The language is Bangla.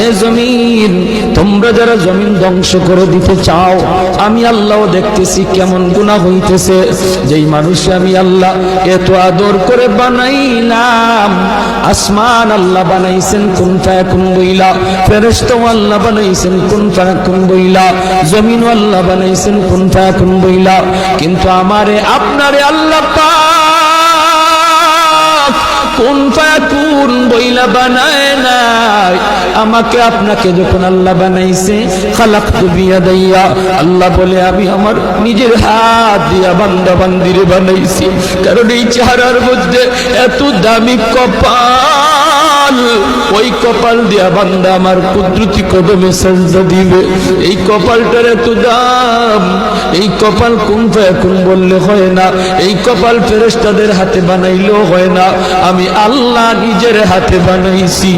এ জমিন, তোমরা যারা জমিন ধ্বংস করে দিতে চাও, আমি আল্লাহ দেখতেছি কেমন গুনাহ হইতেছে। যেই মানুষে আমি আল্লাহ এত আদর করে বানাইলাম, আসমান আল্লাহ বানাইছেন কুন ফায়াকুন বইলা, ফেরেশতা আল্লাহ বানাইছেন কুন ফায়াকুন বইলা, জমিন আল্লাহ বানাইছেন কুন ফায়াকুন বইলা, কিন্তু আমারে আপনারে আল্লাহ পাক কুন ফায়াকুন বইলা বানায় নাই। আমাকে আপনাকে যখন আল্লাহ বানাইছে, খালাকতু বিয়াদাইয়া, আল্লাহ বলে আমি আমার নিজের হাত দিয়া বান্দা বান্দিরে বানাইছি। কারণ এই চেহারার মধ্যে এত দামি কপাল, ওই কপাল দিয়া বান্দা আমার কুদরতি কদমে সেজদা দিবে। এই কপালটার এত দাম, এই কপাল কুন ফায়াকুন বললে হয় না, এই কপাল ফেরেশতাদের হাতে বানাইলেও হয় না, আমি আল্লাহ নিজের হাতে বানাইছি।